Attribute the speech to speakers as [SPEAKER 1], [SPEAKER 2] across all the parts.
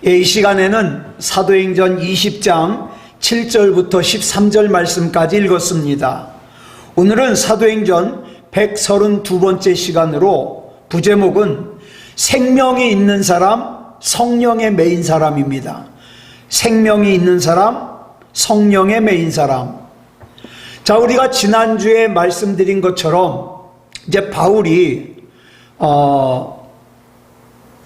[SPEAKER 1] 이 시간에는 사도행전 20장 7절부터 13절 말씀까지 읽었습니다. 오늘은 사도행전 132번째 시간으로 부제목은 생명이 있는 사람, 성령에 매인 사람입니다. 생명이 있는 사람, 성령에 매인 사람. 자, 우리가 지난주에 말씀드린 것처럼 이제 바울이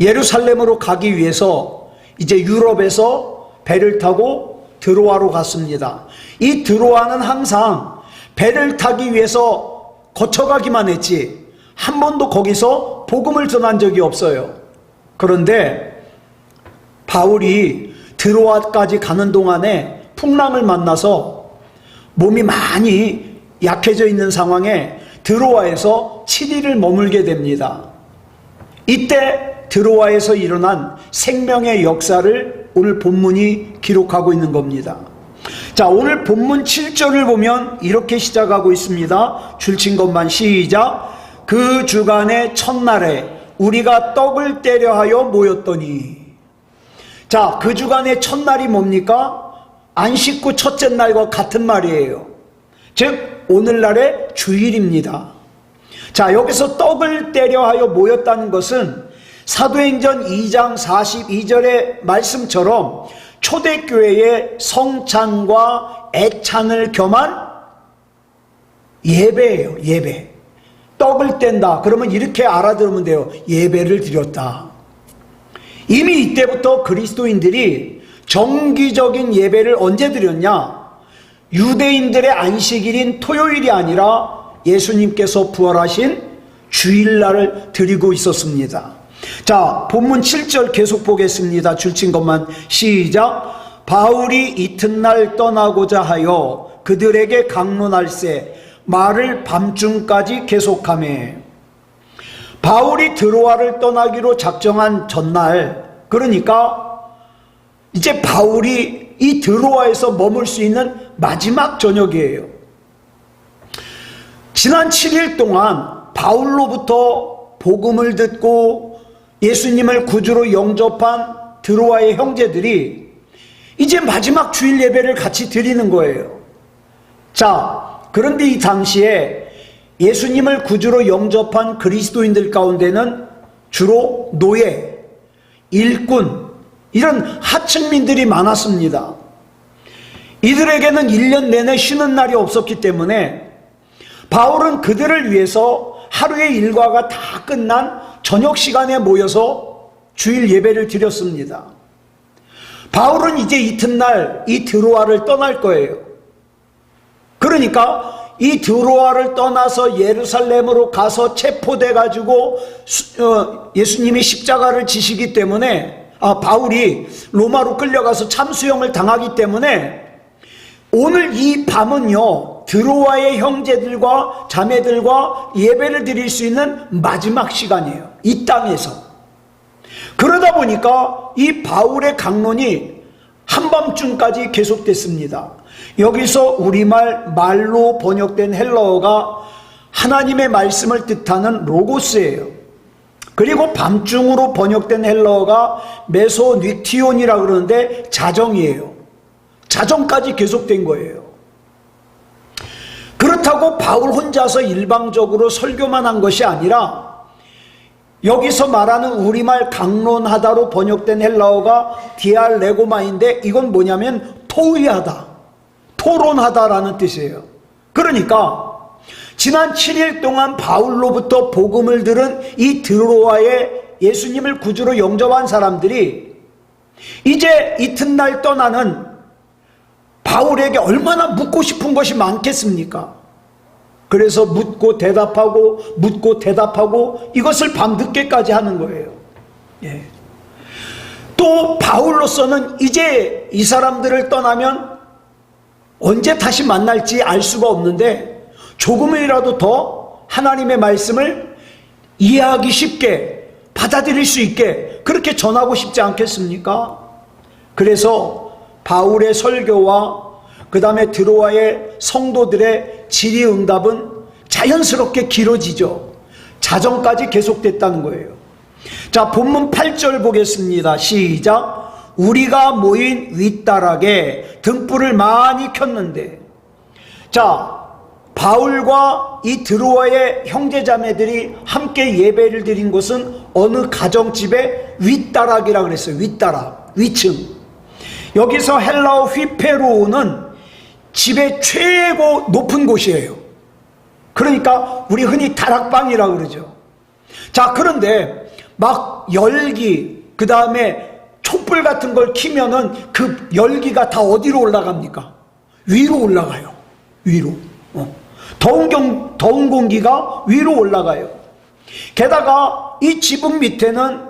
[SPEAKER 1] 예루살렘으로 가기 위해서 이제 유럽에서 배를 타고 드로아로 갔습니다. 이 드로아는 항상 배를 타기 위해서 거쳐가기만 했지 한 번도 거기서 복음을 전한 적이 없어요. 그런데 바울이 드로아까지 가는 동안에 풍랑을 만나서 몸이 많이 약해져 있는 상황에 드로아에서 7일을 머물게 됩니다. 이때 드로아에서 일어난 생명의 역사를 오늘 본문이 기록하고 있는 겁니다. 자, 오늘 본문 7절을 보면 이렇게 시작하고 있습니다. 줄친 것만 시작. 그 주간의 첫날에 우리가 떡을 떼려 하여 모였더니. 자, 그 주간의 첫날이 뭡니까? 안식구 첫째 날과 같은 말이에요. 즉 오늘날의 주일입니다. 자, 여기서 떡을 떼려 하여 모였다는 것은 사도행전 2장 42절의 말씀처럼 초대교회의 성찬과 애찬을 겸한 예배예요. 예배. 떡을 뗀다 그러면 이렇게 알아들으면 돼요. 예배를 드렸다. 이미 이때부터 그리스도인들이 정기적인 예배를 언제 드렸냐? 유대인들의 안식일인 토요일이 아니라 예수님께서 부활하신 주일날을 드리고 있었습니다. 자, 본문 7절 계속 보겠습니다. 줄친 것만 시작. 바울이 이튿날 떠나고자 하여 그들에게 강론할세 말을 밤중까지 계속하며. 바울이 드로아를 떠나기로 작정한 전날, 그러니까 이제 바울이 이 드로아에서 머물 수 있는 마지막 저녁이에요. 지난 7일 동안 바울로부터 복음을 듣고 예수님을 구주로 영접한 드로아의 형제들이 이제 마지막 주일 예배를 같이 드리는 거예요. 자, 그런데 이 당시에 예수님을 구주로 영접한 그리스도인들 가운데는 주로 노예, 일꾼, 이런 하층민들이 많았습니다. 이들에게는 1년 내내 쉬는 날이 없었기 때문에 바울은 그들을 위해서 하루의 일과가 다 끝난 저녁 시간에 모여서 주일 예배를 드렸습니다. 바울은 이제 이튿날 이 드로아를 떠날 거예요. 그러니까 이 드로아를 떠나서 예루살렘으로 가서 체포돼 가지고 예수님이 십자가를 지시기 때문에 바울이 로마로 끌려가서 참수형을 당하기 때문에 오늘 이 밤은요 드로아의 형제들과 자매들과 예배를 드릴 수 있는 마지막 시간이에요. 이 땅에서. 그러다 보니까 이 바울의 강론이 한밤중까지 계속됐습니다. 여기서 우리말 말로 번역된 헬라어가 하나님의 말씀을 뜻하는 로고스예요. 그리고 밤중으로 번역된 헬라어가 메소닉티온이라고 그러는데 자정이에요. 자정까지 계속된 거예요. 그렇다고 바울 혼자서 일방적으로 설교만 한 것이 아니라 여기서 말하는 우리말 강론하다로 번역된 헬라어가 디알레고마인데 이건 뭐냐면 토의하다, 토론하다라는 뜻이에요. 그러니까 지난 7일 동안 바울로부터 복음을 들은 이 드로아의 예수님을 구주로 영접한 사람들이 이제 이튿날 떠나는 바울에게 얼마나 묻고 싶은 것이 많겠습니까? 그래서 묻고 대답하고 이것을 밤늦게까지 하는 거예요. 예. 또 바울로서는 이제 이 사람들을 떠나면 언제 다시 만날지 알 수가 없는데 조금이라도 더 하나님의 말씀을 이해하기 쉽게 받아들일 수 있게 그렇게 전하고 싶지 않겠습니까? 그래서 바울의 설교와 그 다음에 드로아의 성도들의 질의응답은 자연스럽게 길어지죠. 자정까지 계속됐다는 거예요. 자, 본문 8절 보겠습니다. 시작. 우리가 모인 윗다락에 등불을 많이 켰는데, 자, 바울과 이 드로아의 형제자매들이 함께 예배를 드린 곳은 어느 가정집의 윗다락이라 그랬어요. 윗다락, 위층. 여기서 헬라어 휘페로는 집의 최고 높은 곳이에요. 그러니까 우리 흔히 다락방이라고 그러죠. 자, 그런데 막 열기, 그 다음에 촛불 같은 걸 켜면은 그 열기가 다 어디로 올라갑니까? 위로 올라가요. 위로. 더운 공기가 위로 올라가요. 게다가 이 지붕 밑에는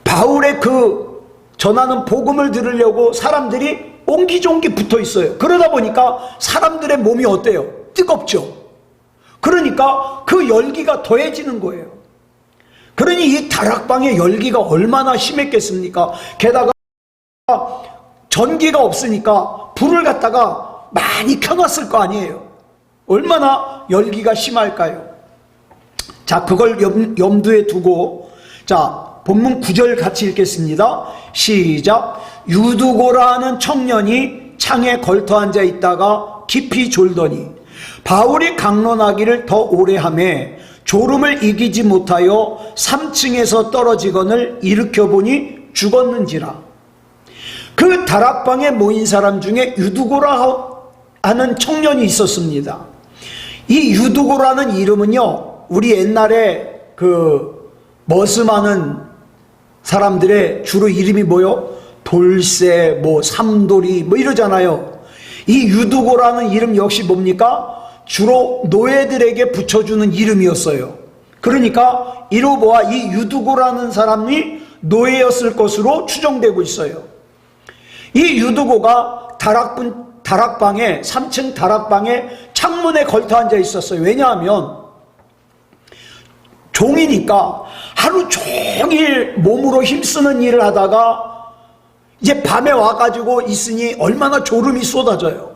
[SPEAKER 1] 바울의 그 전하는 복음을 들으려고 사람들이 옹기종기 붙어 있어요. 그러다 보니까 사람들의 몸이 어때요? 뜨겁죠. 그러니까 그 열기가 더해지는 거예요. 그러니 이 다락방의 열기가 얼마나 심했겠습니까? 게다가 전기가 없으니까 불을 갖다가 많이 켜놨을 거 아니에요. 얼마나 열기가 심할까요? 자, 그걸 염두에 두고, 자, 본문 9절 같이 읽겠습니다. 시작. 유두고라는 청년이 창에 걸터 앉아 있다가 깊이 졸더니 바울이 강론하기를 더 오래 하매 졸음을 이기지 못하여 3층에서 떨어지거늘 일으켜보니 죽었는지라. 그 다락방에 모인 사람 중에 유두고라 하는 청년이 있었습니다. 이 유두고라는 이름은요, 우리 옛날에 그 머슴하는 사람들의 주로 이름이 뭐요? 돌쇠, 뭐 삼돌이 뭐 이러잖아요. 이 유두고라는 이름 역시 뭡니까? 주로 노예들에게 붙여주는 이름이었어요. 그러니까 이로 보아 이 유두고라는 사람이 노예였을 것으로 추정되고 있어요. 이 유두고가 다락방에 3층 다락방에 창문에 걸터 앉아 있었어요. 왜냐하면 종이니까 하루 종일 몸으로 힘쓰는 일을 하다가 이제 밤에 와가지고 있으니 얼마나 졸음이 쏟아져요.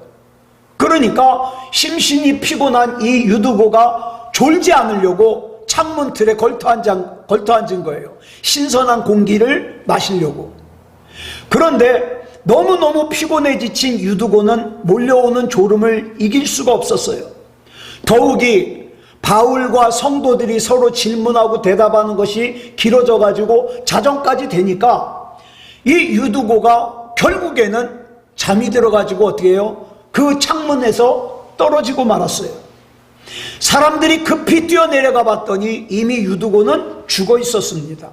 [SPEAKER 1] 그러니까 심신이 피곤한 이 유두고가 졸지 않으려고 창문 틀에 걸터 앉은 거예요. 신선한 공기를 마시려고. 그런데 너무너무 피곤해 지친 유두고는 몰려오는 졸음을 이길 수가 없었어요. 더욱이 바울과 성도들이 서로 질문하고 대답하는 것이 길어져 가지고 자정까지 되니까 이 유두고가 결국에는 잠이 들어 가지고 어떻게 해요? 그 창문에서 떨어지고 말았어요. 사람들이 급히 뛰어내려가 봤더니 이미 유두고는 죽어 있었습니다.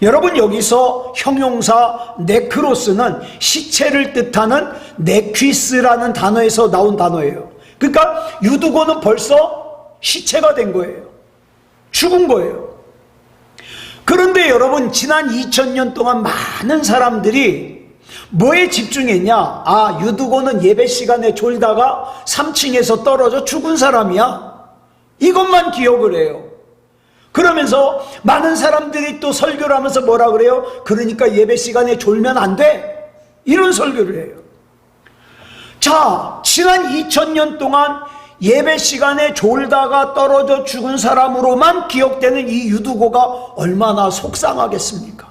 [SPEAKER 1] 여러분, 여기서 형용사 네크로스는 시체를 뜻하는 네퀴스라는 단어에서 나온 단어예요. 그러니까 유두고는 벌써 시체가 된 거예요. 죽은 거예요. 그런데 여러분, 지난 2000년 동안 많은 사람들이 뭐에 집중했냐? 아, 유두고는 예배 시간에 졸다가 3층에서 떨어져 죽은 사람이야. 이것만 기억을 해요. 그러면서 많은 사람들이 또 설교를 하면서 뭐라 그래요? 그러니까 예배 시간에 졸면 안 돼. 이런 설교를 해요. 자, 지난 2000년 동안 예배 시간에 졸다가 떨어져 죽은 사람으로만 기억되는 이 유두고가 얼마나 속상하겠습니까?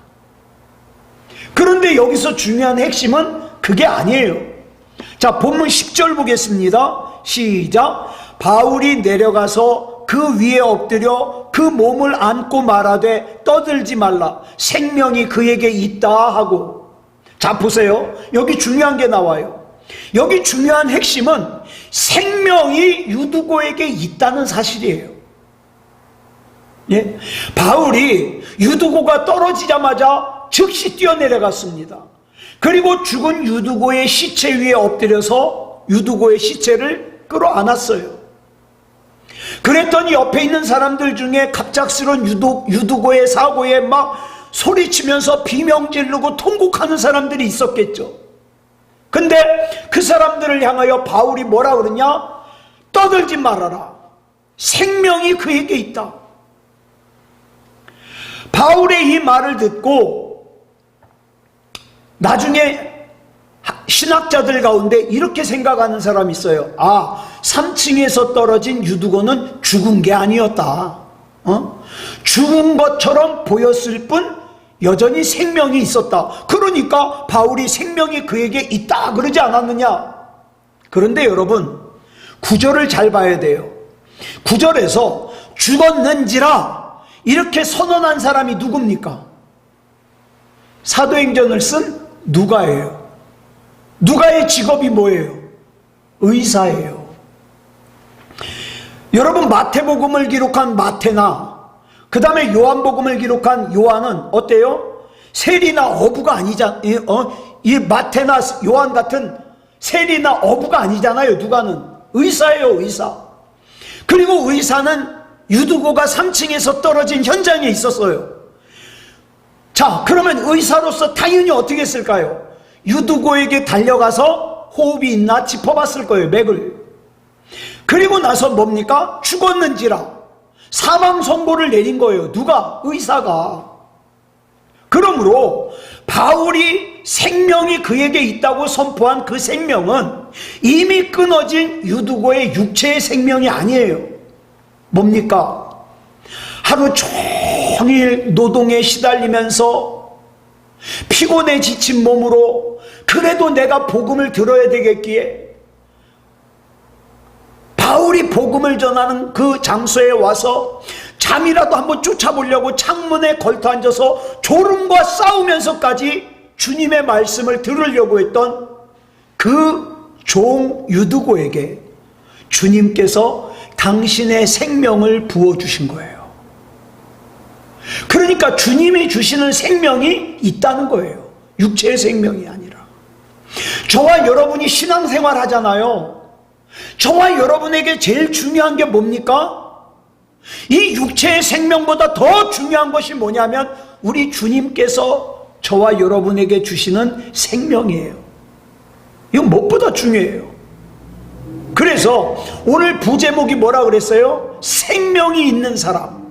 [SPEAKER 1] 그런데 여기서 중요한 핵심은 그게 아니에요. 자, 본문 10절 보겠습니다. 시작. 바울이 내려가서 그 위에 엎드려 그 몸을 안고 말하되 떠들지 말라. 생명이 그에게 있다 하고. 자, 보세요. 여기 중요한 게 나와요. 여기 중요한 핵심은 생명이 유두고에게 있다는 사실이에요. 예? 바울이 유두고가 떨어지자마자 즉시 뛰어내려갔습니다. 그리고 죽은 유두고의 시체 위에 엎드려서 유두고의 시체를 끌어안았어요. 그랬더니 옆에 있는 사람들 중에 갑작스러운 유두고의 사고에 막 소리치면서 비명 지르고 통곡하는 사람들이 있었겠죠. 근데 그 사람들을 향하여 바울이 뭐라 그러냐? 떠들지 말아라. 생명이 그에게 있다. 바울의 이 말을 듣고 나중에 신학자들 가운데 이렇게 생각하는 사람이 있어요. 아, 3층에서 떨어진 유두고는 죽은 게 아니었다. 죽은 것처럼 보였을 뿐 여전히 생명이 있었다. 그러니까 바울이 생명이 그에게 있다 그러지 않았느냐? 그런데 여러분, 구절을 잘 봐야 돼요. 구절에서 죽었는지라 이렇게 선언한 사람이 누굽니까? 사도행전을 쓴 누가예요. 누가의 직업이 뭐예요? 의사예요. 여러분, 마태복음을 기록한 마태나 그 다음에 요한복음을 기록한 요한은 어때요? 세리나 어부가 아니잖아요. 이 마태나 요한 같은 세리나 어부가 아니잖아요. 누가는 의사예요. 의사. 그리고 의사는 유두고가 3층에서 떨어진 현장에 있었어요. 자, 그러면 의사로서 당연히 어떻게 했을까요? 유두고에게 달려가서 호흡이 있나 짚어봤을 거예요. 맥을. 그리고 나서 뭡니까? 죽었는지라 사망 선고를 내린 거예요. 누가? 의사가. 그러므로 바울이 생명이 그에게 있다고 선포한 그 생명은 이미 끊어진 유두고의 육체의 생명이 아니에요. 뭡니까? 하루 종일 노동에 시달리면서 피곤해 지친 몸으로 그래도 내가 복음을 들어야 되겠기에 바울이 복음을 전하는 그 장소에 와서 잠이라도 한번 쫓아보려고 창문에 걸터 앉아서 졸음과 싸우면서까지 주님의 말씀을 들으려고 했던 그 종 유두고에게 주님께서 당신의 생명을 부어주신 거예요. 그러니까 주님이 주시는 생명이 있다는 거예요. 육체의 생명이 아니라. 저와 여러분이 신앙생활 하잖아요. 저와 여러분에게 제일 중요한 게 뭡니까? 이 육체의 생명보다 더 중요한 것이 뭐냐면 우리 주님께서 저와 여러분에게 주시는 생명이에요. 이건 무엇보다 중요해요. 그래서 오늘 부제목이 뭐라 그랬어요? 생명이 있는 사람.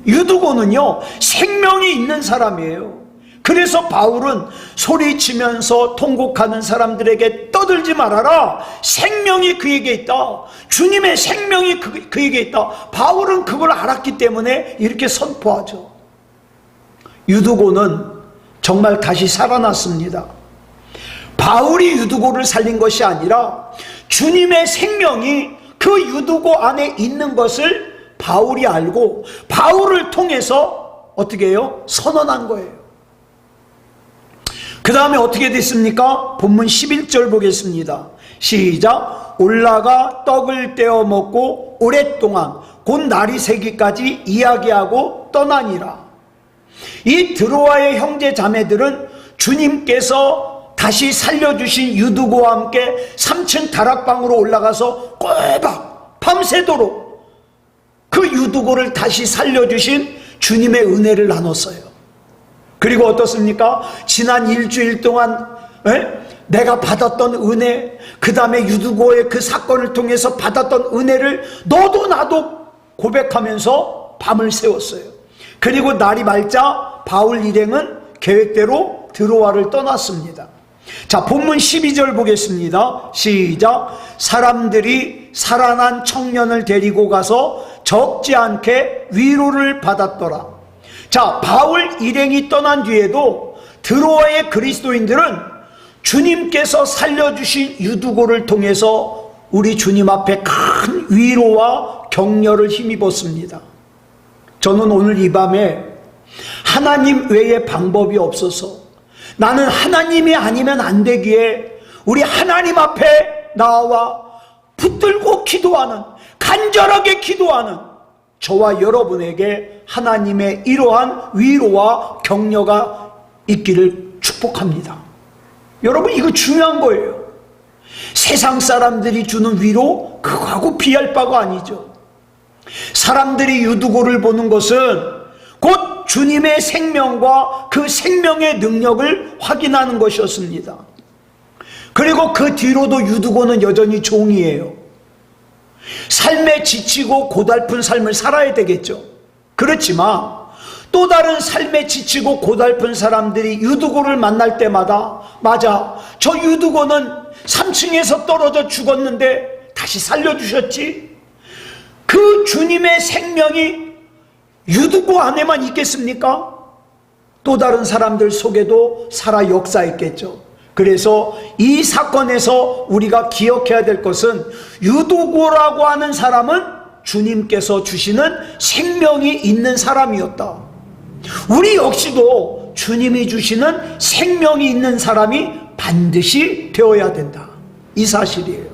[SPEAKER 1] 유두고는요, 생명이 있는 사람이에요. 그래서 바울은 소리치면서 통곡하는 사람들에게 떠들지 말아라. 생명이 그에게 있다. 주님의 생명이 그에게 있다. 바울은 그걸 알았기 때문에 이렇게 선포하죠. 유두고는 정말 다시 살아났습니다. 바울이 유두고를 살린 것이 아니라 주님의 생명이 그 유두고 안에 있는 것을 바울이 알고 바울을 통해서 어떻게 해요? 선언한 거예요. 그 다음에 어떻게 됐습니까? 본문 11절 보겠습니다. 시작. 올라가 떡을 떼어 먹고 오랫동안 곧 날이 새기까지 이야기하고 떠나니라. 이 드로아의 형제 자매들은 주님께서 다시 살려주신 유두고와 함께 3층 다락방으로 올라가서 꼬박 밤새도록 그 유두고를 다시 살려주신 주님의 은혜를 나눴어요. 그리고 어떻습니까? 지난 일주일 동안 내가 받았던 은혜, 그 다음에 유두고의 그 사건을 통해서 받았던 은혜를 너도 나도 고백하면서 밤을 새웠어요. 그리고 날이 맑자 바울 일행은 계획대로 드로아를 떠났습니다. 자, 본문 12절 보겠습니다. 시작. 사람들이 살아난 청년을 데리고 가서 적지 않게 위로를 받았더라. 자, 바울 일행이 떠난 뒤에도 드로아의 그리스도인들은 주님께서 살려주신 유두고를 통해서 우리 주님 앞에 큰 위로와 격려를 힘입었습니다. 저는 오늘 이 밤에 하나님 외에 방법이 없어서 나는 하나님이 아니면 안 되기에 우리 하나님 앞에 나와 붙들고 기도하는, 간절하게 기도하는 저와 여러분에게 하나님의 이러한 위로와 격려가 있기를 축복합니다. 여러분, 이거 중요한 거예요. 세상 사람들이 주는 위로, 그거하고 비할 바가 아니죠. 사람들이 유두고를 보는 것은 곧 주님의 생명과 그 생명의 능력을 확인하는 것이었습니다. 그리고 그 뒤로도 유두고는 여전히 종이에요. 삶에 지치고 고달픈 삶을 살아야 되겠죠. 그렇지만 또 다른 삶에 지치고 고달픈 사람들이 유두고를 만날 때마다, 맞아, 저 유두고는 3층에서 떨어져 죽었는데 다시 살려주셨지. 그 주님의 생명이 유두고 안에만 있겠습니까? 또 다른 사람들 속에도 살아 역사했겠죠. 그래서 이 사건에서 우리가 기억해야 될 것은 유두고라고 하는 사람은 주님께서 주시는 생명이 있는 사람이었다. 우리 역시도 주님이 주시는 생명이 있는 사람이 반드시 되어야 된다. 이 사실이에요.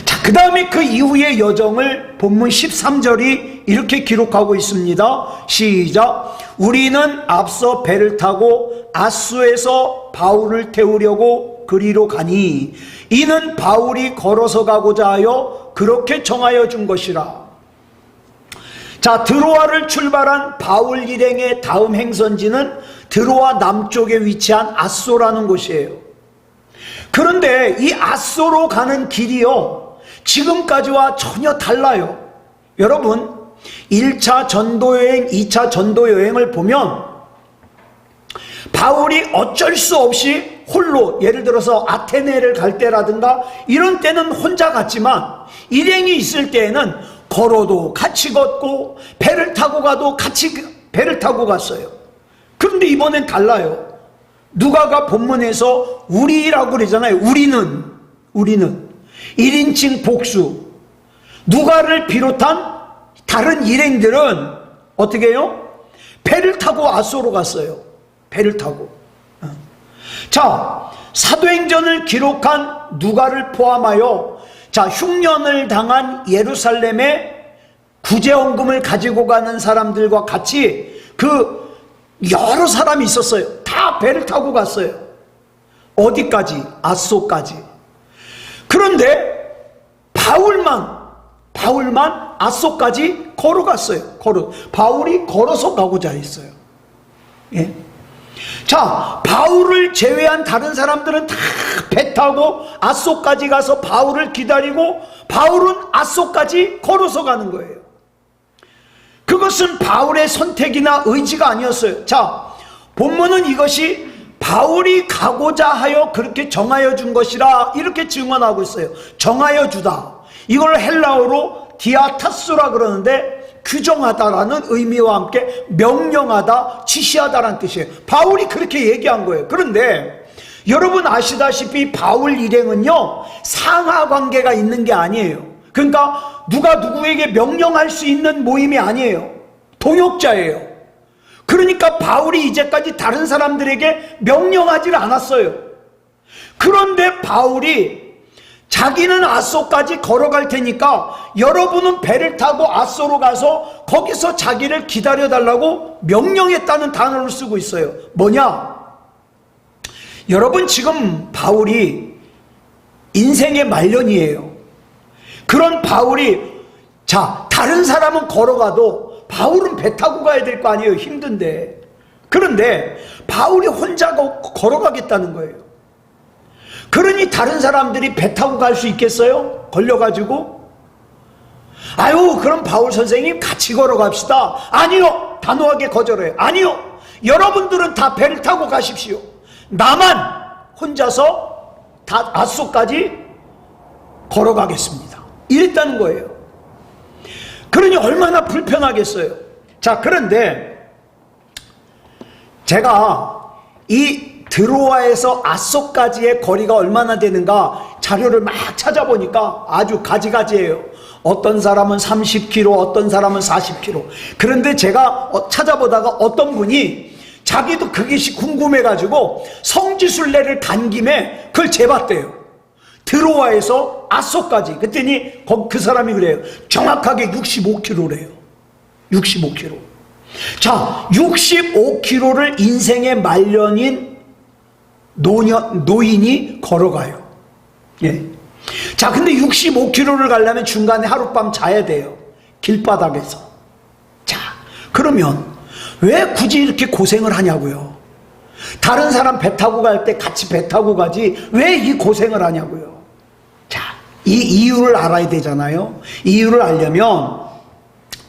[SPEAKER 1] 자, 그 다음에 그 이후의 여정을 본문 13절이 이렇게 기록하고 있습니다. 시작. 우리는 앞서 배를 타고 아수에서 바울을 태우려고 그리로 가니 이는 바울이 걸어서 가고자 하여 그렇게 정하여 준 것이라. 자, 드로아를 출발한 바울 일행의 다음 행선지는 드로아 남쪽에 위치한 아소라는 곳이에요. 그런데 이 아소로 가는 길이요, 지금까지와 전혀 달라요. 여러분, 1차 전도여행, 2차 전도여행을 보면 바울이 어쩔 수 없이 홀로, 예를 들어서 아테네를 갈 때라든가 이런 때는 혼자 갔지만 일행이 있을 때에는 걸어도 같이 걷고 배를 타고 가도 같이 배를 타고 갔어요. 그런데 이번엔 달라요. 누가가 본문에서 우리라고 그러잖아요. 우리는 1인칭 복수. 누가를 비롯한 다른 일행들은 어떻게 해요? 배를 타고 아소로 갔어요. 배를 타고. 자, 사도행전을 기록한 누가를 포함하여 자, 흉년을 당한 예루살렘에 구제원금을 가지고 가는 사람들과 같이 그 여러 사람이 있었어요. 다 배를 타고 갔어요. 어디까지? 아소까지. 그런데 바울만 아소까지 걸어갔어요. 바울이 걸어서 가고자 했어요. 예. 자, 바울을 제외한 다른 사람들은 다 배 타고 아소까지 가서 바울을 기다리고 바울은 아소까지 걸어서 가는 거예요. 그것은 바울의 선택이나 의지가 아니었어요. 자, 본문은 이것이 바울이 가고자 하여 그렇게 정하여 준 것이라 이렇게 증언하고 있어요. 정하여 주다. 이걸 헬라어로 디아타스라 그러는데 규정하다라는 의미와 함께 명령하다, 지시하다라는 뜻이에요. 바울이 그렇게 얘기한 거예요. 그런데 여러분 아시다시피 바울 일행은요, 상하 관계가 있는 게 아니에요. 그러니까 누가 누구에게 명령할 수 있는 모임이 아니에요. 동역자예요. 그러니까 바울이 이제까지 다른 사람들에게 명령하지 않았어요. 그런데 바울이 자기는 아소까지 걸어갈 테니까 여러분은 배를 타고 아소로 가서 거기서 자기를 기다려달라고 명령했다는 단어를 쓰고 있어요. 뭐냐? 여러분, 지금 바울이 인생의 말년이에요. 그런 바울이, 자, 다른 사람은 걸어가도 바울은 배 타고 가야 될 거 아니에요. 힘든데. 그런데 바울이 혼자 걸어가겠다는 거예요. 그러니 다른 사람들이 배 타고 갈 수 있겠어요? 걸려가지고? 아유, 그럼 바울 선생님 같이 걸어갑시다. 아니요, 단호하게 거절해요. 아니요, 여러분들은 다 배를 타고 가십시오. 나만 혼자서 다 아소까지 걸어가겠습니다. 이랬다는 거예요. 그러니 얼마나 불편하겠어요. 자, 그런데 제가 이 드로아에서 아소까지의 거리가 얼마나 되는가 자료를 막 찾아보니까 아주 가지가지예요. 어떤 사람은 30km, 어떤 사람은 40km. 그런데 제가 찾아보다가 어떤 분이 자기도 그것이 궁금해가지고 성지순례를 간 김에 그걸 재봤대요. 드로아에서 아소까지. 그랬더니 그 사람이 그래요. 정확하게 65km래요. 65km. 자, 65km를 인생의 말년인 노인이 걸어가요. 예. 자, 근데 65km를 가려면 중간에 하룻밤 자야 돼요. 길바닥에서. 자, 그러면 왜 굳이 이렇게 고생을 하냐고요. 다른 사람 배 타고 갈 때 같이 배 타고 가지 왜 이 고생을 하냐고요. 자, 이 이유를 알아야 되잖아요. 이유를 알려면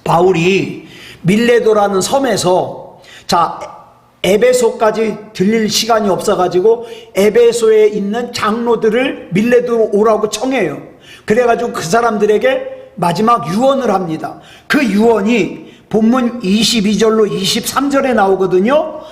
[SPEAKER 1] 바울이 밀레도라는 섬에서, 자, 에베소까지 들릴 시간이 없어가지고 에베소에 있는 장로들을 밀레도로 오라고 청해요. 그래가지고 그 사람들에게 마지막 유언을 합니다. 그 유언이 본문 22절로 23절에 나오거든요.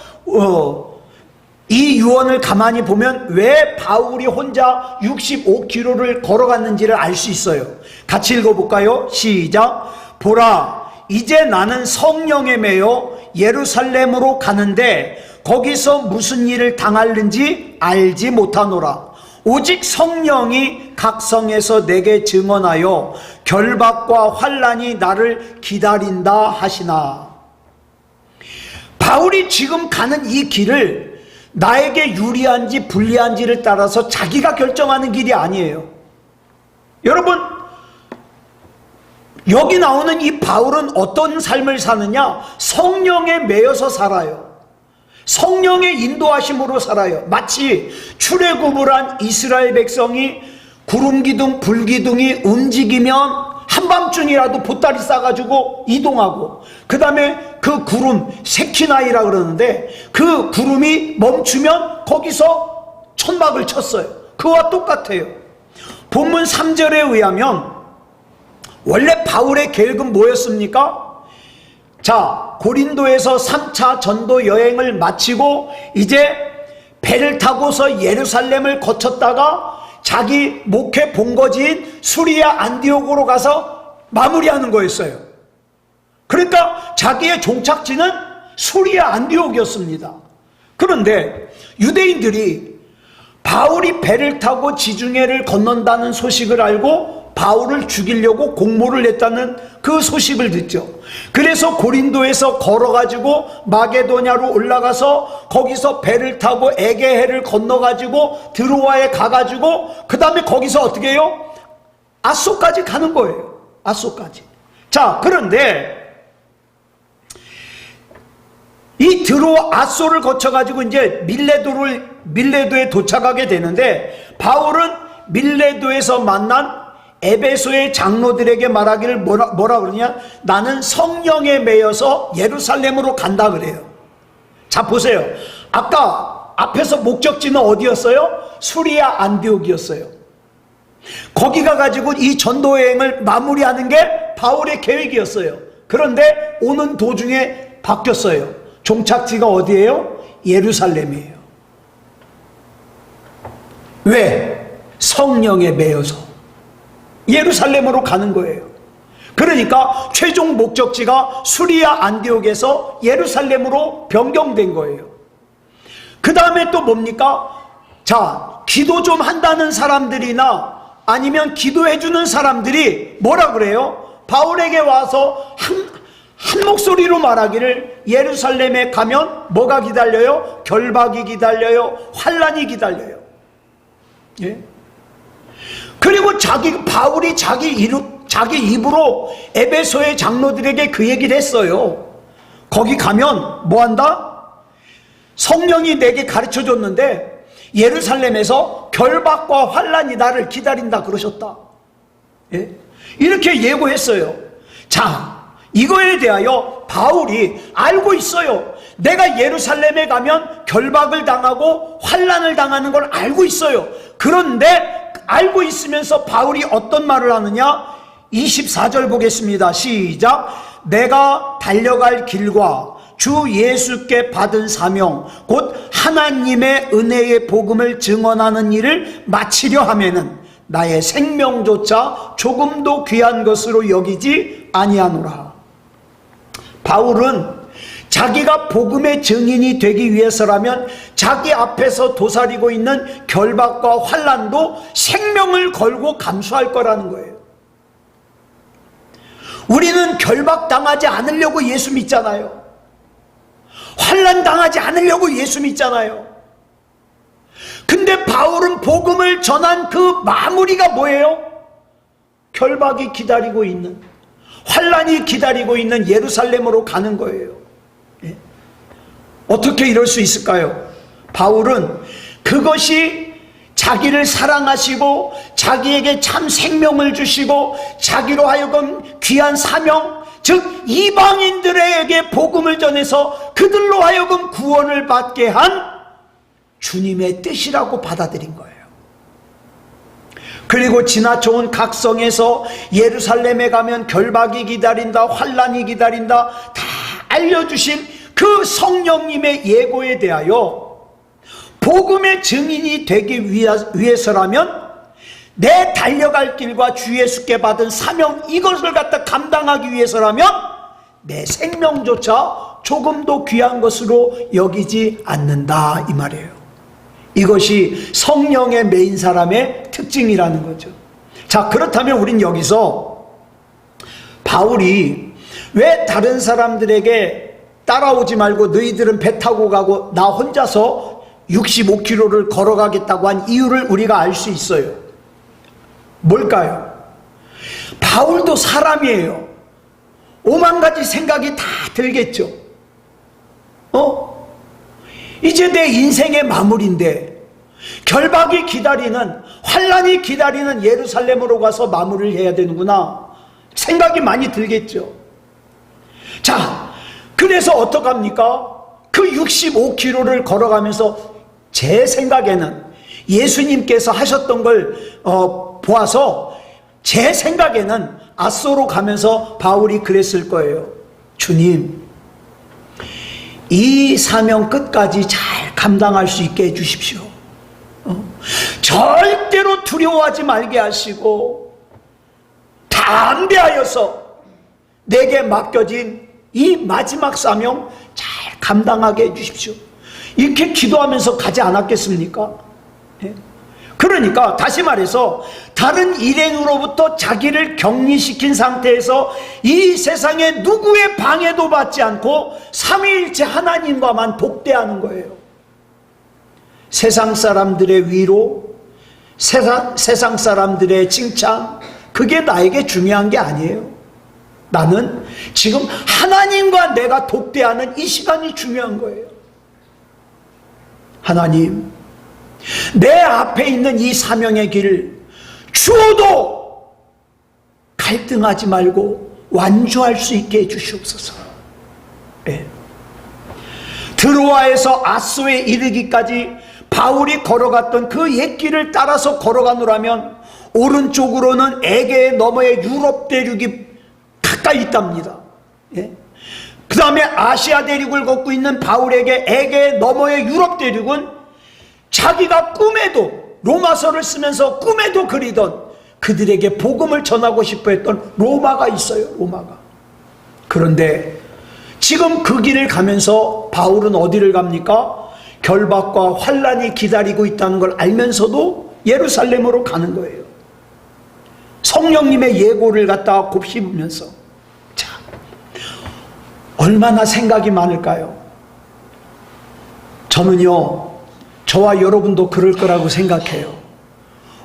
[SPEAKER 1] 이 유언을 가만히 보면 왜 바울이 혼자 65km를 걸어갔는지를 알 수 있어요. 같이 읽어볼까요? 시작. 보라, 이제 나는 성령에 매여 예루살렘으로 가는데 거기서 무슨 일을 당하는지 알지 못하노라. 오직 성령이 각 성에서 내게 증언하여 결박과 환난이 나를 기다린다 하시나. 바울이 지금 가는 이 길을 나에게 유리한지 불리한지를 따라서 자기가 결정하는 길이 아니에요. 여러분, 여기 나오는 이 바울은 어떤 삶을 사느냐? 성령에 매여서 살아요. 성령의 인도하심으로 살아요. 마치 출애굽을 이스라엘 백성이 구름기둥 불기둥이 움직이면 한밤중이라도 보따리 싸가지고 이동하고, 그 다음에 그 구름 세키나이라 그러는데 그 구름이 멈추면 거기서 천막을 쳤어요. 그와 똑같아요. 본문 3절에 의하면 원래 바울의 계획은 뭐였습니까? 자, 고린도에서 3차 전도 여행을 마치고 이제 배를 타고서 예루살렘을 거쳤다가 자기 목회 본거지인 수리아 안디옥으로 가서 마무리하는 거였어요. 그러니까 자기의 종착지는 수리아 안디옥이었습니다. 그런데 유대인들이 바울이 배를 타고 지중해를 건넌다는 소식을 알고 바울을 죽이려고 공모를 했다는 그 소식을 듣죠. 그래서 고린도에서 걸어가지고 마게도냐로 올라가서 거기서 배를 타고 에게해를 건너가지고 드로아에 가가지고 그 다음에 거기서 어떻게 해요? 아소까지 가는 거예요. 아소까지. 자, 그런데 이 드로아 아소를 거쳐가지고 이제 밀레도에 도착하게 되는데, 바울은 밀레도에서 만난 에베소의 장로들에게 말하기를 뭐라 그러냐? 나는 성령에 매여서 예루살렘으로 간다 그래요. 자, 보세요. 아까 앞에서 목적지는 어디였어요? 수리아 안디옥이었어요. 거기 가가지고 이 전도여행을 마무리하는 게 바울의 계획이었어요. 그런데 오는 도중에 바뀌었어요. 종착지가 어디예요? 예루살렘이에요. 왜? 성령에 매여서 예루살렘으로 가는 거예요. 그러니까 최종 목적지가 수리아 안디옥에서 예루살렘으로 변경된 거예요. 그 다음에 또 뭡니까? 자, 기도 좀 한다는 사람들이나 아니면 기도해주는 사람들이 뭐라 그래요? 바울에게 와서 한 목소리로 말하기를, 예루살렘에 가면 뭐가 기다려요? 결박이 기다려요. 환난이 기다려요. 예? 그리고 바울이 자기 입으로 에베소의 장로들에게 그 얘기를 했어요. 거기 가면 뭐 한다? 성령이 내게 가르쳐 줬는데 예루살렘에서 결박과 환난이 나를 기다린다 그러셨다. 예? 이렇게 예고했어요. 자, 이거에 대하여 바울이 알고 있어요. 내가 예루살렘에 가면 결박을 당하고 환난을 당하는 걸 알고 있어요. 그런데 알고 있으면서 바울이 어떤 말을 하느냐? 24절 보겠습니다. 시작. 내가 달려갈 길과 주 예수께 받은 사명 곧 하나님의 은혜의 복음을 증언하는 일을 마치려 하면은 나의 생명조차 조금도 귀한 것으로 여기지 아니하노라. 바울은 자기가 복음의 증인이 되기 위해서라면 자기 앞에서 도사리고 있는 결박과 환난도 생명을 걸고 감수할 거라는 거예요. 우리는 결박당하지 않으려고 예수 믿잖아요. 환난당하지 않으려고 예수 믿잖아요. 근데 바울은 복음을 전한 그 마무리가 뭐예요? 결박이 기다리고 있는, 환난이 기다리고 있는 예루살렘으로 가는 거예요. 예? 어떻게 이럴 수 있을까요? 바울은 그것이 자기를 사랑하시고 자기에게 참 생명을 주시고 자기로 하여금 귀한 사명, 즉 이방인들에게 복음을 전해서 그들로 하여금 구원을 받게 한 주님의 뜻이라고 받아들인 거예요. 그리고 지나쳐온 각 성에서 예루살렘에 가면 결박이 기다린다, 환란이 기다린다, 다 알려주신 그 성령님의 예고에 대하여 복음의 증인이 되기 위해서라면 내 달려갈 길과 주 예수께 받은 사명, 이것을 갖다 감당하기 위해서라면 내 생명조차 조금도 귀한 것으로 여기지 않는다, 이 말이에요. 이것이 성령의 메인 사람의 특징이라는 거죠. 자, 그렇다면 우린 여기서 바울이 왜 다른 사람들에게 따라오지 말고 너희들은 배 타고 가고 나 혼자서 65km를 걸어가겠다고 한 이유를 우리가 알 수 있어요. 뭘까요? 바울도 사람이에요. 오만 가지 생각이 다 들겠죠. 이제 내 인생의 마무리인데 결박이 기다리는, 환란이 기다리는 예루살렘으로 가서 마무리를 해야 되는구나 생각이 많이 들겠죠. 자, 그래서 어떡합니까? 그 65km를 걸어가면서 제 생각에는 예수님께서 하셨던 걸 보아서 제 생각에는 아소로 가면서 바울이 그랬을 거예요. 주님, 이 사명 끝까지 잘 감당할 수 있게 해주십시오. 절대로 두려워하지 말게 하시고 담대하여서 내게 맡겨진 이 마지막 사명 잘 감당하게 해주십시오. 이렇게 기도하면서 가지 않았겠습니까? 그러니까 다시 말해서 다른 일행으로부터 자기를 격리시킨 상태에서 이 세상에 누구의 방해도 받지 않고 삼위일체 하나님과만 독대하는 거예요. 세상 사람들의 위로, 세상 사람들의 칭찬, 그게 나에게 중요한 게 아니에요. 나는 지금 하나님과 내가 독대하는 이 시간이 중요한 거예요. 하나님, 내 앞에 있는 이 사명의 길을 주어도 갈등하지 말고 완주할 수 있게 해주시옵소서. 네. 드로아에서 아소에 이르기까지 바울이 걸어갔던 그 옛길을 따라서 걸어가노라면 오른쪽으로는 에게 너머의 유럽 대륙이 가까이 있답니다. 예? 그 다음에 아시아 대륙을 걷고 있는 바울에게 에게 너머의 유럽 대륙은 자기가 꿈에도, 로마서를 쓰면서 꿈에도 그리던 그들에게 복음을 전하고 싶어 했던 로마가 있어요. 로마가. 그런데 지금 그 길을 가면서 바울은 어디를 갑니까? 결박과 환란이 기다리고 있다는 걸 알면서도 예루살렘으로 가는 거예요. 성령님의 예고를 갖다가 곱씹으면서. 자, 얼마나 생각이 많을까요? 저는요, 저와 여러분도 그럴 거라고 생각해요.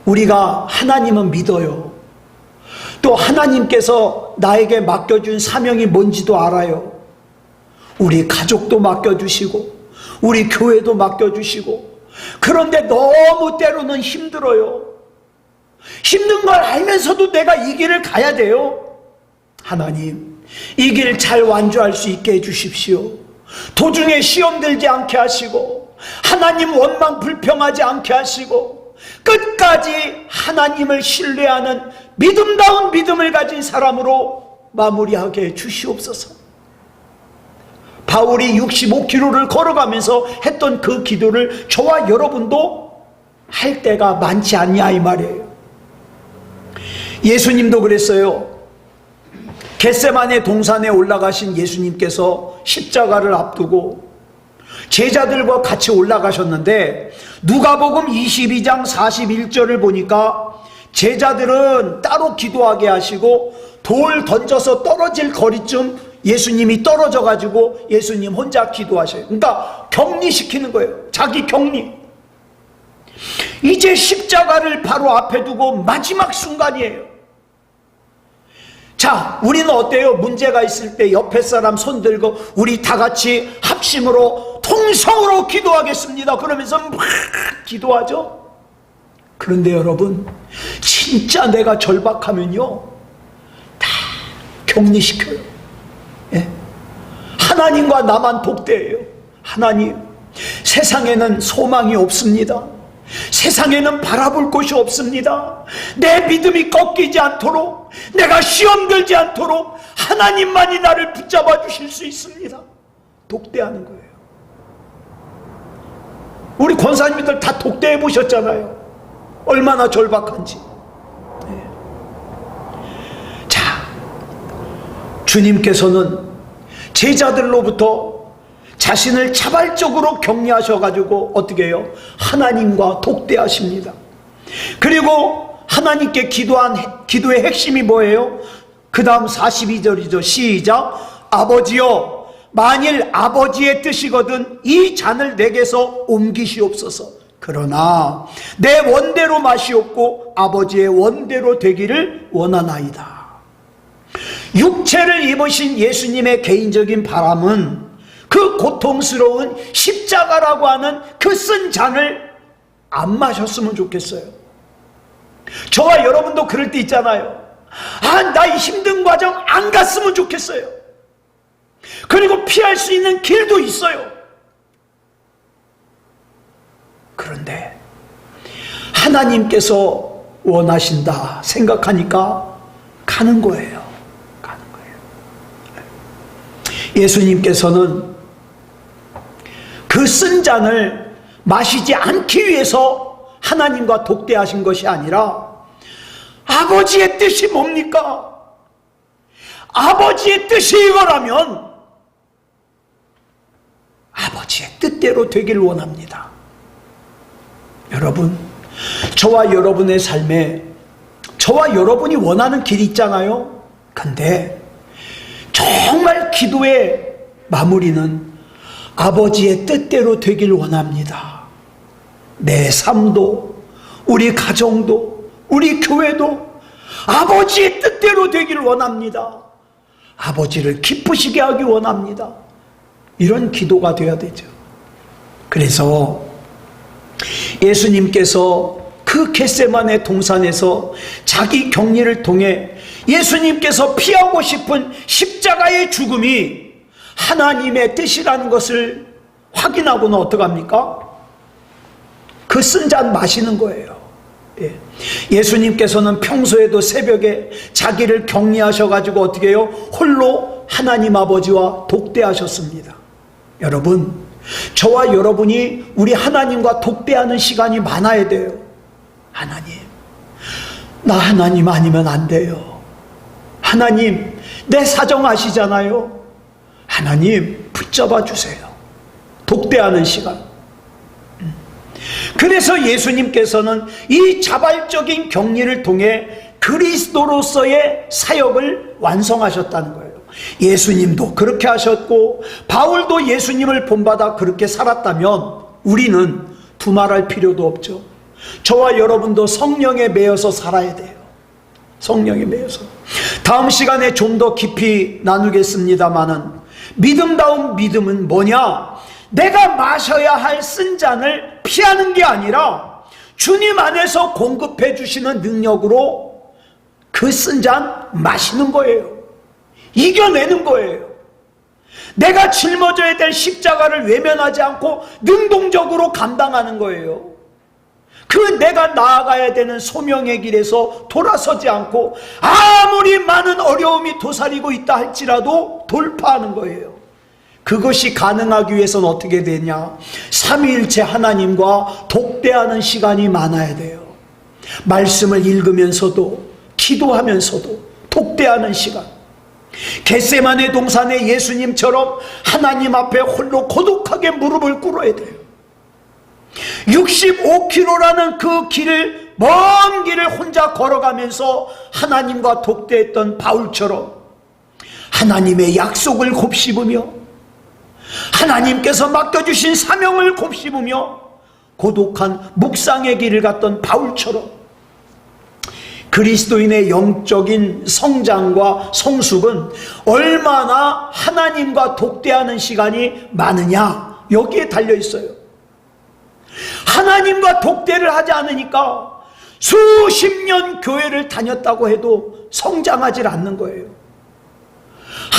[SPEAKER 1] 우리가 하나님은 믿어요. 또 하나님께서 나에게 맡겨준 사명이 뭔지도 알아요. 우리 가족도 맡겨주시고 우리 교회도 맡겨주시고. 그런데 너무 때로는 힘들어요. 힘든 걸 알면서도 내가 이 길을 가야 돼요. 하나님, 이 길 잘 완주할 수 있게 해주십시오. 도중에 시험 들지 않게 하시고 하나님 원망 불평하지 않게 하시고 끝까지 하나님을 신뢰하는 믿음다운 믿음을 가진 사람으로 마무리하게 해주시옵소서. 바울이 65km를 걸어가면서 했던 그 기도를 저와 여러분도 할 때가 많지 않냐, 이 말이에요. 예수님도 그랬어요. 겟세마네 동산에 올라가신 예수님께서 십자가를 앞두고 제자들과 같이 올라가셨는데 누가복음 22장 41절을 보니까 제자들은 따로 기도하게 하시고 돌 던져서 떨어질 거리쯤 예수님이 떨어져 가지고 예수님 혼자 기도하셔요. 그러니까 격리시키는 거예요. 자기 격리. 이제 십자가를 바로 앞에 두고 마지막 순간이에요. 자, 우리는 어때요? 문제가 있을 때 옆에 사람 손 들고 우리 다 같이 합심으로 통성으로 기도하겠습니다. 그러면서 막 기도하죠. 그런데 여러분, 진짜 내가 절박하면요, 다 격리시켜요. 예? 하나님과 나만 독대해요. 하나님, 세상에는 소망이 없습니다. 세상에는 바라볼 곳이 없습니다. 내 믿음이 꺾이지 않도록, 내가 시험 들지 않도록 하나님만이 나를 붙잡아 주실 수 있습니다. 독대하는 거예요. 우리 권사님들 다 독대해 보셨잖아요. 얼마나 절박한지. 네. 자, 주님께서는 제자들로부터 자신을 자발적으로 격리하셔가지고 어떻게 해요? 하나님과 독대하십니다. 그리고 하나님께 기도의 핵심이 뭐예요? 그 다음 42절이죠. 시작. 아버지여, 만일 아버지의 뜻이거든 이 잔을 내게서 옮기시옵소서. 그러나 내 원대로 마시옵고 아버지의 원대로 되기를 원하나이다. 육체를 입으신 예수님의 개인적인 바람은 그 고통스러운 십자가라고 하는 그 쓴 잔을 안 마셨으면 좋겠어요. 저와 여러분도 그럴 때 있잖아요. 나 이 힘든 과정 안 갔으면 좋겠어요. 그리고 피할 수 있는 길도 있어요. 그런데 하나님께서 원하신다 생각하니까 가는 거예요. 가는 거예요. 예수님께서는 그 쓴 잔을 마시지 않기 위해서 하나님과 독대하신 것이 아니라 아버지의 뜻이 뭡니까? 아버지의 뜻이 이거라면 아버지의 뜻대로 되기를 원합니다. 여러분, 저와 여러분의 삶에 저와 여러분이 원하는 길이 있잖아요. 근데 정말 기도의 마무리는 아버지의 뜻대로 되길 원합니다. 내 삶도, 우리 가정도, 우리 교회도 아버지의 뜻대로 되길 원합니다. 아버지를 기쁘시게 하기 원합니다. 이런 기도가 되어야 되죠. 그래서 예수님께서 그 겟세마네 동산에서 자기 격리를 통해 예수님께서 피하고 싶은 십자가의 죽음이 하나님의 뜻이라는 것을 확인하고는 어떡합니까? 그 쓴 잔 마시는 거예요. 예수님께서는 평소에도 새벽에 자기를 격리하셔가지고 어떻게 해요? 홀로 하나님 아버지와 독대하셨습니다. 여러분, 저와 여러분이 우리 하나님과 독대하는 시간이 많아야 돼요. 하나님, 나 하나님 아니면 안 돼요. 하나님, 내 사정 아시잖아요. 하나님, 붙잡아 주세요. 독대하는 시간. 그래서 예수님께서는 이 자발적인 격리를 통해 그리스도로서의 사역을 완성하셨다는 거예요. 예수님도 그렇게 하셨고 바울도 예수님을 본받아 그렇게 살았다면 우리는 두말할 필요도 없죠. 저와 여러분도 성령에 매여서 살아야 돼요. 성령에 매여서. 다음 시간에 좀 더 깊이 나누겠습니다마는 믿음다운 믿음은 뭐냐? 내가 마셔야 할 쓴 잔을 피하는 게 아니라 주님 안에서 공급해 주시는 능력으로 그 쓴 잔 마시는 거예요. 이겨내는 거예요. 내가 짊어져야 될 십자가를 외면하지 않고 능동적으로 감당하는 거예요. 그 내가 나아가야 되는 소명의 길에서 돌아서지 않고 아무리 많은 어려움이 도사리고 있다 할지라도 돌파하는 거예요. 그것이 가능하기 위해서는 어떻게 되냐? 삼위일체 하나님과 독대하는 시간이 많아야 돼요. 말씀을 읽으면서도 기도하면서도 독대하는 시간. 겟세마네 동산의 예수님처럼 하나님 앞에 홀로 고독하게 무릎을 꿇어야 돼요. 65km라는 그 길을, 먼 길을 혼자 걸어가면서 하나님과 독대했던 바울처럼 하나님의 약속을 곱씹으며 하나님께서 맡겨주신 사명을 곱씹으며 고독한 묵상의 길을 갔던 바울처럼 그리스도인의 영적인 성장과 성숙은 얼마나 하나님과 독대하는 시간이 많으냐, 여기에 달려있어요. 하나님과 독대를 하지 않으니까 수십 년 교회를 다녔다고 해도 성장하지 않는 거예요.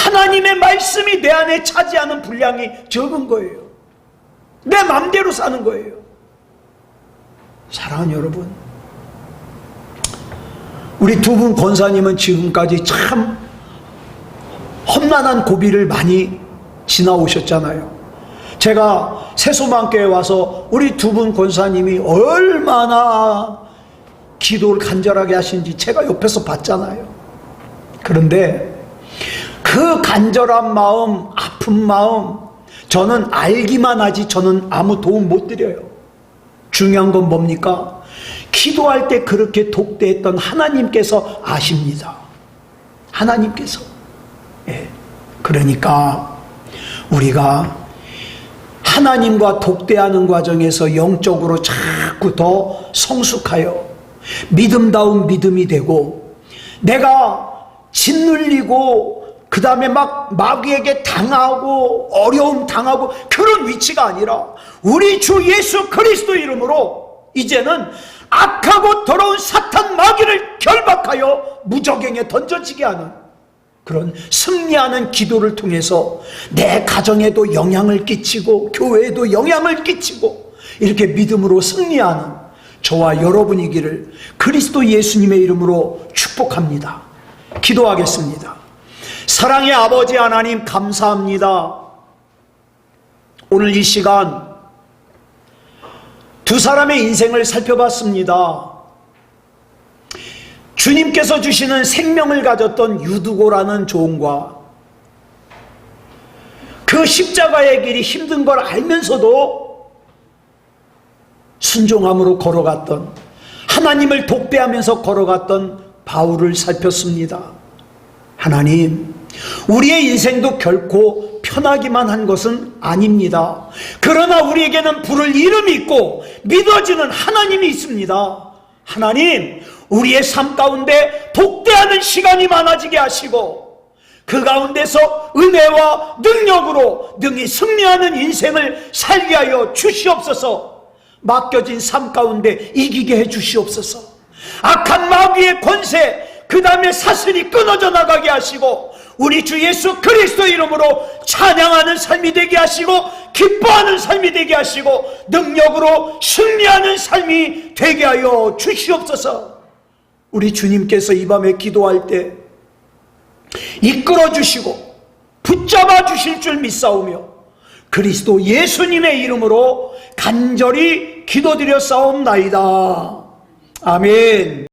[SPEAKER 1] 하나님의 말씀이 내 안에 차지하는 분량이 적은 거예요. 내 맘대로 사는 거예요. 사랑하는 여러분, 우리 두 분 권사님은 지금까지 참 험난한 고비를 많이 지나오셨잖아요. 제가 새소망교회 와서 우리 두 분 권사님이 얼마나 기도를 간절하게 하신지 제가 옆에서 봤잖아요. 그런데 그 간절한 마음, 아픈 마음, 저는 알기만 하지 저는 아무 도움 못 드려요. 중요한 건 뭡니까? 기도할 때 그렇게 독대했던 하나님께서 아십니다. 하나님께서. 예. 그러니까 우리가 하나님과 독대하는 과정에서 영적으로 자꾸 더 성숙하여 믿음다운 믿음이 되고, 내가 짓눌리고 그 다음에 막 마귀에게 당하고 어려움 당하고 그런 위치가 아니라 우리 주 예수 그리스도 이름으로 이제는 악하고 더러운 사탄 마귀를 결박하여 무저갱에 던져지게 하는 그런 승리하는 기도를 통해서 내 가정에도 영향을 끼치고 교회에도 영향을 끼치고 이렇게 믿음으로 승리하는 저와 여러분이기를 그리스도 예수님의 이름으로 축복합니다. 기도하겠습니다. 사랑의 아버지 하나님, 감사합니다. 오늘 이 시간 두 사람의 인생을 살펴봤습니다. 주님께서 주시는 생명을 가졌던 유두고라는 종과 그 십자가의 길이 힘든 걸 알면서도 순종함으로 걸어갔던, 하나님을 독배하면서 걸어갔던 바울을 살폈습니다. 하나님, 우리의 인생도 결코 편하기만 한 것은 아닙니다. 그러나 우리에게는 부를 이름이 있고 믿어지는 하나님이 있습니다. 하나님, 우리의 삶 가운데 독대하는 시간이 많아지게 하시고 그 가운데서 은혜와 능력으로 능히 승리하는 인생을 살게 하여 주시옵소서. 맡겨진 삶 가운데 이기게 해 주시옵소서. 악한 마귀의 권세, 그 다음에 사슬이 끊어져 나가게 하시고 우리 주 예수 그리스도 이름으로 찬양하는 삶이 되게 하시고 기뻐하는 삶이 되게 하시고 능력으로 승리하는 삶이 되게 하여 주시옵소서. 우리 주님께서 이 밤에 기도할 때 이끌어 주시고 붙잡아 주실 줄 믿사오며 그리스도 예수님의 이름으로 간절히 기도드려 싸움나이다. 아멘.